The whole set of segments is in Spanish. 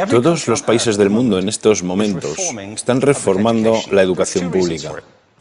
Todos los países del mundo en estos momentos están reformando la educación pública.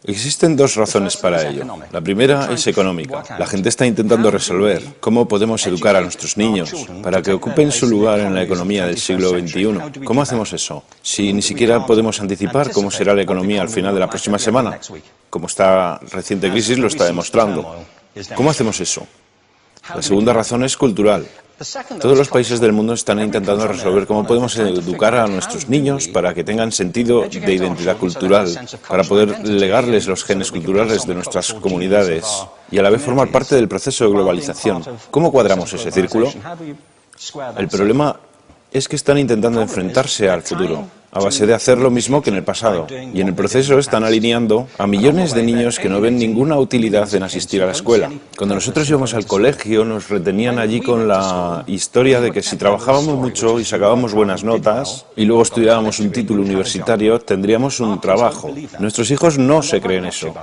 Existen dos razones para ello. La primera es económica. La gente está intentando resolver cómo podemos educar a nuestros niños para que ocupen su lugar en la economía del siglo XXI. ¿Cómo hacemos eso? Si ni siquiera podemos anticipar cómo será la economía al final de la próxima semana, como esta reciente crisis lo está demostrando. ¿Cómo hacemos eso? La segunda razón es cultural. Todos los países del mundo están intentando resolver cómo podemos educar a nuestros niños para que tengan sentido de identidad cultural, para poder legarles los genes culturales de nuestras comunidades y a la vez formar parte del proceso de globalización. ¿Cómo cuadramos ese círculo? El problema es que están intentando enfrentarse al futuro, a base de hacer lo mismo que en el pasado. Y en el proceso están alineando a millones de niños que no ven ninguna utilidad en asistir a la escuela. Cuando nosotros íbamos al colegio nos retenían allí con la historia de que si trabajábamos mucho y sacábamos buenas notas y luego estudiábamos un título universitario, tendríamos un trabajo. Nuestros hijos no se creen eso.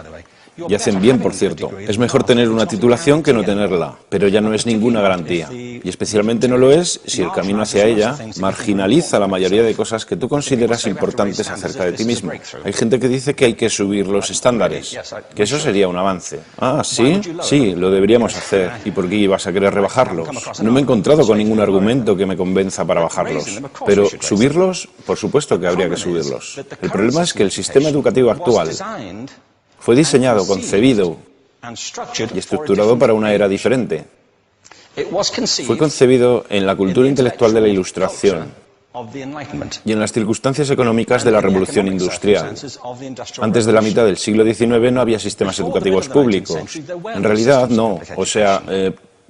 Y hacen bien, por cierto. Es mejor tener una titulación que no tenerla, pero ya no es ninguna garantía. Y especialmente no lo es si el camino hacia ella marginaliza la mayoría de cosas que tú consideras importantes acerca de ti mismo. Hay gente que dice que hay que subir los estándares, que eso sería un avance. Ah, ¿sí? Sí, lo deberíamos hacer. ¿Y por qué ibas a querer rebajarlos? No me he encontrado con ningún argumento que me convenza para bajarlos. Pero subirlos, por supuesto que habría que subirlos. El problema es que el sistema educativo actual fue diseñado, concebido y estructurado para una era diferente. Fue concebido en la cultura intelectual de la Ilustración y en las circunstancias económicas de la Revolución Industrial. Antes de la mitad del siglo XIX no había sistemas educativos públicos. En realidad no. O sea,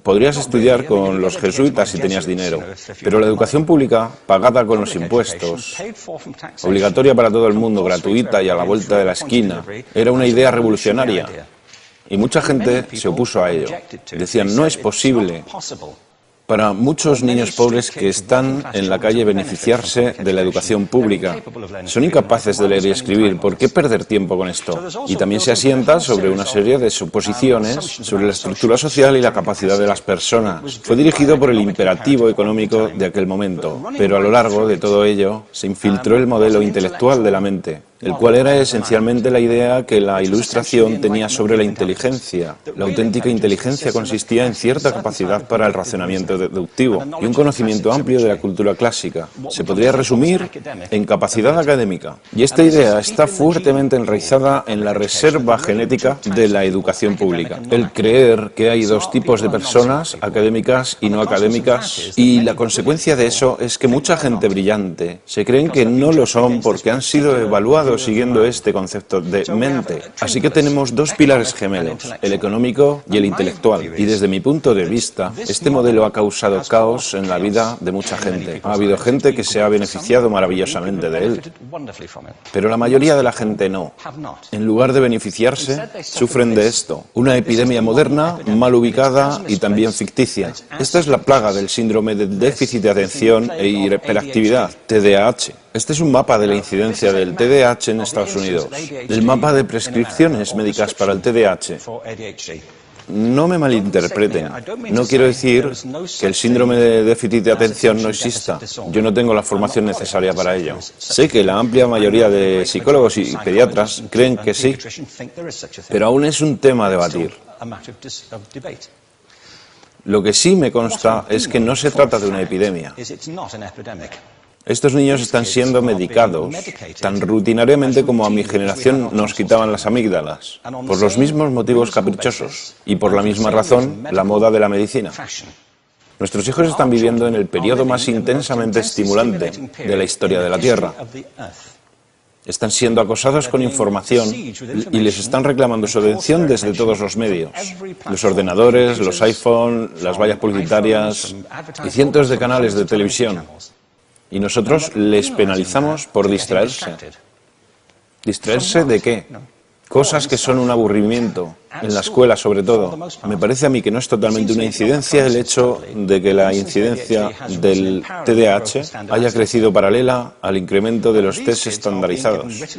podrías estudiar con los jesuitas si tenías dinero, pero la educación pública, pagada con los impuestos, obligatoria para todo el mundo, gratuita y a la vuelta de la esquina, era una idea revolucionaria. Y mucha gente se opuso a ello. Decían, no es posible para muchos niños pobres que están en la calle beneficiarse de la educación pública. Son incapaces de leer y escribir. ¿Por qué perder tiempo con esto? Y también se asienta sobre una serie de suposiciones sobre la estructura social y la capacidad de las personas. Fue dirigido por el imperativo económico de aquel momento, pero a lo largo de todo ello se infiltró el modelo intelectual de la mente, el cual era esencialmente la idea que la Ilustración tenía sobre la inteligencia. La auténtica inteligencia consistía en cierta capacidad para el razonamiento deductivo y un conocimiento amplio de la cultura clásica. Se podría resumir en capacidad académica. Y esta idea está fuertemente enraizada en la reserva genética de la educación pública. El creer que hay dos tipos de personas, académicas y no académicas, y la consecuencia de eso es que mucha gente brillante se creen que no lo son porque han sido evaluados siguiendo este concepto de mente. Así que tenemos dos pilares gemelos, el económico y el intelectual. Y desde mi punto de vista, este modelo ha causado caos en la vida de mucha gente. Ha habido gente que se ha beneficiado maravillosamente de él, pero la mayoría de la gente no. En lugar de beneficiarse, sufren de esto. Una epidemia moderna, mal ubicada y también ficticia. Esta es la plaga del síndrome de déficit de atención e hiperactividad, TDAH. Este es un mapa de la incidencia del TDAH en Estados Unidos. El mapa de prescripciones médicas para el TDAH. No me malinterpreten. No quiero decir que el síndrome de déficit de atención no exista. Yo no tengo la formación necesaria para ello. Sé que la amplia mayoría de psicólogos y pediatras creen que sí, pero aún es un tema a debatir. Lo que sí me consta es que no se trata de una epidemia. Estos niños están siendo medicados tan rutinariamente como a mi generación nos quitaban las amígdalas, por los mismos motivos caprichosos y por la misma razón la moda de la medicina. Nuestros hijos están viviendo en el periodo más intensamente estimulante de la historia de la Tierra. Están siendo acosados con información y les están reclamando su atención desde todos los medios. Los ordenadores, los iPhone, las vallas publicitarias y cientos de canales de televisión. Y nosotros les penalizamos por distraerse. ¿Distraerse de qué? Cosas que son un aburrimiento, en la escuela sobre todo. Me parece a mí que no es totalmente una incidencia el hecho de que la incidencia del TDAH haya crecido paralela al incremento de los test estandarizados.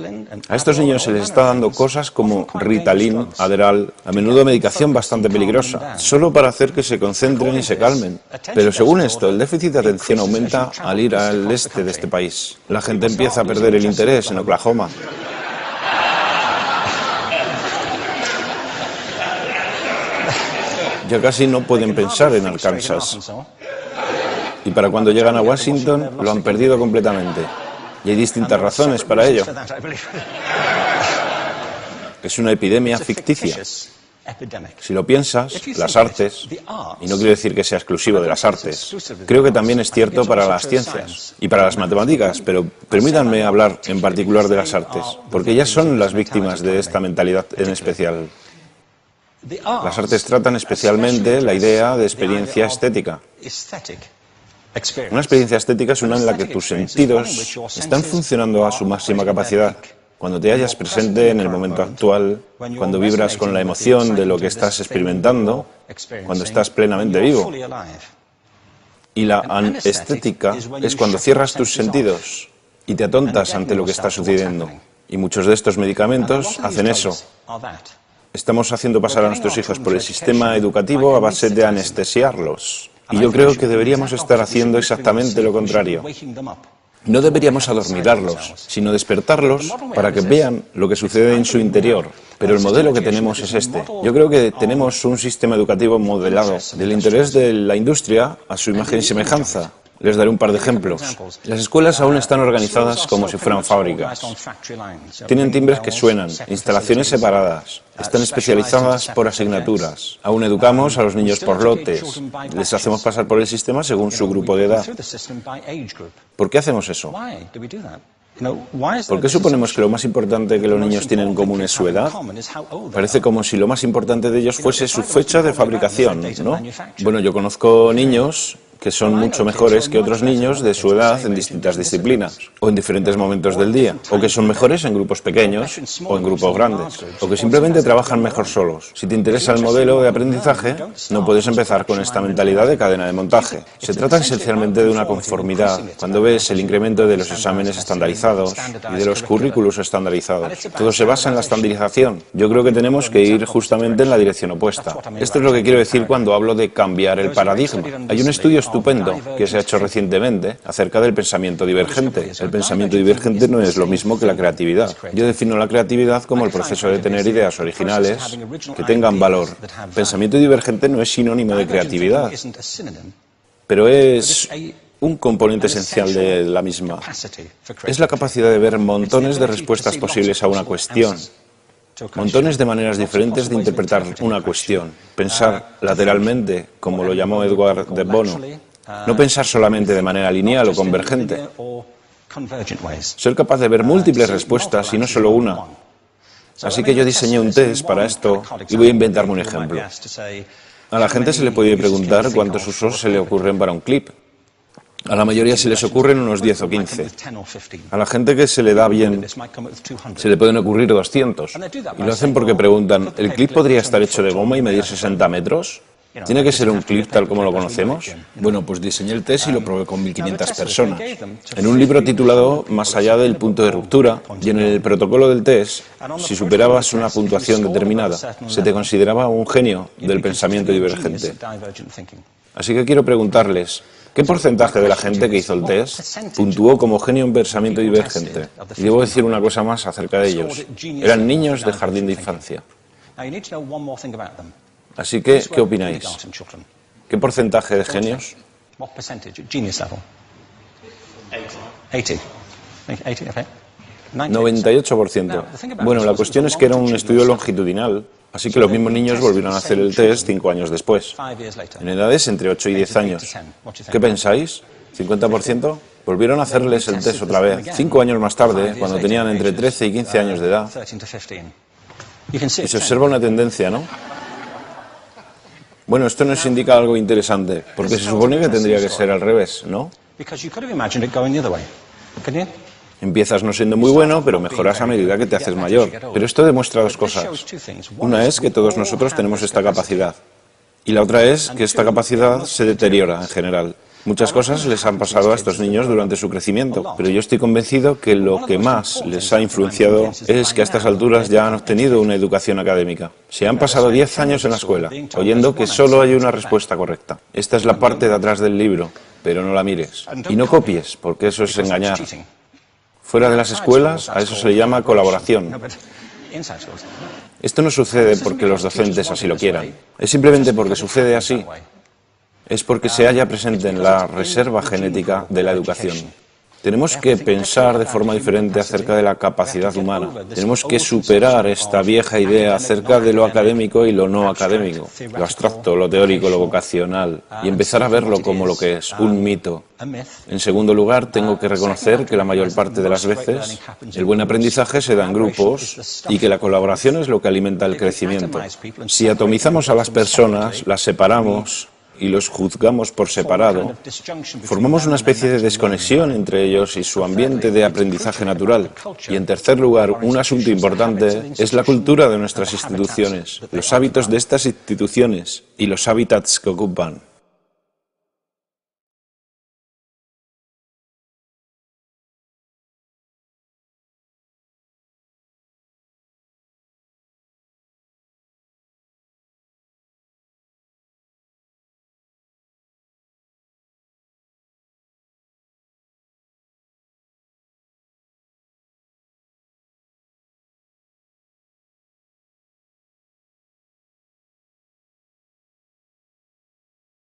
A estos niños se les está dando cosas como Ritalin, Adderall, a menudo medicación bastante peligrosa, solo para hacer que se concentren y se calmen. Pero según esto, el déficit de atención aumenta al ir al este de este país. La gente empieza a perder el interés en Oklahoma. Ya casi no pueden pensar en Arkansas. Y para cuando llegan a Washington, lo han perdido completamente. Y hay distintas razones para ello. Es una epidemia ficticia. Si lo piensas, las artes, y no quiero decir que sea exclusivo de las artes, creo que también es cierto para las ciencias y para las matemáticas, pero permítanme hablar en particular de las artes, porque ellas son las víctimas de esta mentalidad en especial. Las artes tratan especialmente la idea de experiencia estética. Una experiencia estética es una en la que tus sentidos están funcionando a su máxima capacidad. Cuando te hallas presente en el momento actual, cuando vibras con la emoción de lo que estás experimentando, cuando estás plenamente vivo. Y la anestética es cuando cierras tus sentidos y te atontas ante lo que está sucediendo. Y muchos de estos medicamentos hacen eso. Estamos haciendo pasar a nuestros hijos por el sistema educativo a base de anestesiarlos. Y yo creo que deberíamos estar haciendo exactamente lo contrario. No deberíamos adormilarlos, sino despertarlos para que vean lo que sucede en su interior. Pero el modelo que tenemos es este. Yo creo que tenemos un sistema educativo modelado del interés de la industria a su imagen y semejanza. Les daré un par de ejemplos. Las escuelas aún están organizadas como si fueran fábricas. Tienen timbres que suenan, instalaciones separadas, están especializadas por asignaturas. Aún educamos a los niños por lotes. Les hacemos pasar por el sistema según su grupo de edad. ¿Por qué hacemos eso? ¿Por qué suponemos que lo más importante que los niños tienen en común es su edad? Parece como si lo más importante de ellos fuese su fecha de fabricación, ¿no? Bueno, yo conozco niños que son mucho mejores que otros niños de su edad en distintas disciplinas, o en diferentes momentos del día, o que son mejores en grupos pequeños, o en grupos grandes, o que simplemente trabajan mejor solos. Si te interesa el modelo de aprendizaje, no puedes empezar con esta mentalidad de cadena de montaje. Se trata esencialmente de una conformidad. Cuando ves el incremento de los exámenes estandarizados y de los currículos estandarizados, todo se basa en la estandarización. Yo creo que tenemos que ir justamente en la dirección opuesta. Esto es lo que quiero decir cuando hablo de cambiar el paradigma. Hay un estudio estupendo que se ha hecho recientemente acerca del pensamiento divergente. El pensamiento divergente no es lo mismo que la creatividad. Yo defino la creatividad como el proceso de tener ideas originales que tengan valor. Pensamiento divergente no es sinónimo de creatividad, pero es un componente esencial de la misma. Es la capacidad de ver montones de respuestas posibles a una cuestión. Montones de maneras diferentes de interpretar una cuestión. Pensar lateralmente, como lo llamó Edward de Bono. No pensar solamente de manera lineal o convergente. Ser capaz de ver múltiples respuestas y no solo una. Así que yo diseñé un test para esto y voy a inventarme un ejemplo. A la gente se le puede preguntar cuántos usos se le ocurren para un clip. A la mayoría se les ocurren unos 10 o 15. A la gente que se le da bien se le pueden ocurrir 200. Y lo hacen porque preguntan, ¿el clip podría estar hecho de goma y medir 60 metros? ¿Tiene que ser un clip tal como lo conocemos? Bueno, pues diseñé el test y lo probé con 1.500 personas. En un libro titulado Más allá del punto de ruptura, y en el protocolo del test, si superabas una puntuación determinada, se te consideraba un genio del pensamiento divergente. Así que quiero preguntarles, ¿qué porcentaje de la gente que hizo el test puntuó como genio en pensamiento divergente? Y debo decir una cosa más acerca de ellos. Eran niños de jardín de infancia. Así que, ¿qué opináis? ¿Qué porcentaje de genios? 98%. Bueno, la cuestión es que era un estudio longitudinal, así que los mismos niños volvieron a hacer el test 5 años después, en edades entre 8 y 10 años. ¿Qué pensáis? ¿50%? Volvieron a hacerles el test otra vez, 5 años más tarde, cuando tenían entre 13 y 15 años de edad. Y se observa una tendencia, ¿no? Bueno, esto nos indica algo interesante, porque se supone que tendría que ser al revés, ¿no? Empiezas no siendo muy bueno, pero mejoras a medida que te haces mayor. Pero esto demuestra dos cosas. Una es que todos nosotros tenemos esta capacidad. Y la otra es que esta capacidad se deteriora en general. Muchas cosas les han pasado a estos niños durante su crecimiento, pero yo estoy convencido que lo que más les ha influenciado es que a estas alturas ya han obtenido una educación académica. Se han pasado 10 años en la escuela, oyendo que solo hay una respuesta correcta. Esta es la parte de atrás del libro, pero no la mires. Y no copies, porque eso es engañar. Fuera de las escuelas, a eso se le llama colaboración. Esto no sucede porque los docentes así lo quieran. Es simplemente porque sucede así. Es porque se halla presente en la reserva genética de la educación. Tenemos que pensar de forma diferente acerca de la capacidad humana. Tenemos que superar esta vieja idea acerca de lo académico y lo no académico, lo abstracto, lo teórico, lo vocacional, y empezar a verlo como lo que es, un mito. En segundo lugar, tengo que reconocer que la mayor parte de las veces el buen aprendizaje se da en grupos y que la colaboración es lo que alimenta el crecimiento. Si atomizamos a las personas, las separamos y los juzgamos por separado, formamos una especie de desconexión entre ellos y su ambiente de aprendizaje natural. Y en tercer lugar, un asunto importante es la cultura de nuestras instituciones, los hábitos de estas instituciones y los hábitats que ocupan.